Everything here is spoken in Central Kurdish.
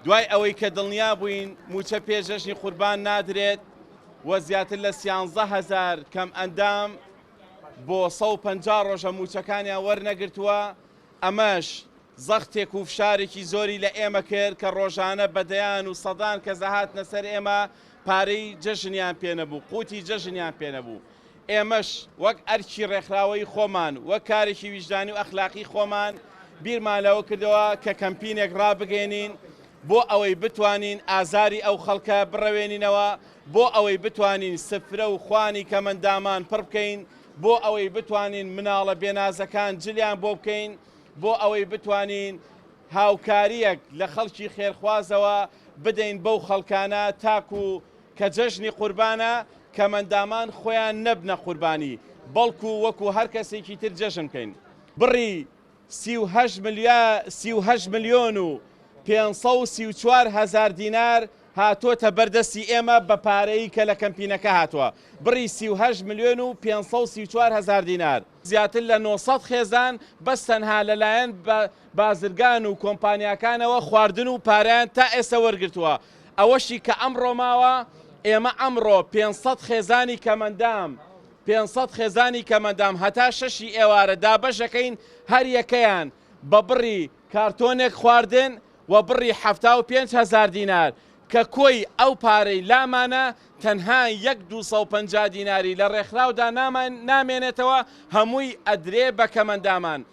دوای ئەوەی کە دڵنیا بووین موچە پێشەشی قوربان نادرێت وە زیاتر لە 13,000 کەم ئەندام بۆ 150 ڕۆژە موچەکانیان وەرنەگرتووە. ئەمەش زەختێک و فشارێکی زۆری لە ئێمە کرد کە ڕۆژانە بەدەیان و سەدان کە زەهاتنە سەر ئێمە پارەی جەژنیان پێ نەبوو، قوتی جەژنیان پێ نەبوو. ئێمەش وەک ئەرکی ڕێکخراوەی خۆمان وەک کارێکی ویژدانی و ئەخلاقی خۆمان بیرمان لەوە کردەوە کە کەمپینێک ڕابگەێنین بۆ ئەوەی بتوانین ئازاری ئەو خەڵکە بڕەوێنینەوە، بۆ ئەوەی بتوانین سفرە و خوانی کەمەندامان پڕ بکەین، بۆ ئەوەی بتوانین مناڵە بێنازەکان جلیان بۆ بکەین، بۆ ئەوەی بتوانین هاوکاریەک لە خەڵکی خێرخوازەوە بدەین بەو خەڵکانە تاکو کە جەژنی قوربانە کەمەندامان خۆیان نەبنە قوربانی بەڵکو وەکو هەر کەسێکی تر جەژن بکەین. بڕی 38 ملیۆن و 534 هزار دینار هاتووەتە بەردەستی ئێمە بە پارەی کە لە کەمپینەکە هاتووە. بڕی 38 ملیۆن و 534 هزار دینار. زیاتر لە 900 خێزان بەس تەنها لەلایەن بازرگان و کۆمپانیاکانەوە خواردن و پارەیان تا ئێستا وەرگرتووە. ئەوەشی کە ئەمڕۆ ماوە ئێمە ئەمڕۆ 500 خێزانی کەمەندام هەتا 6 ئێوارە دابەشەکەین هەر یەکەیان بە بڕی کارتۆنێک خواردن و بڕی 75 هزار دینار کە کۆی ئەو پارەی لامانە تەنها 1,250 دیناری لە ڕێکخراودا نامێنێتەوە هەمووی ئەدرێ بە کەمەندامان.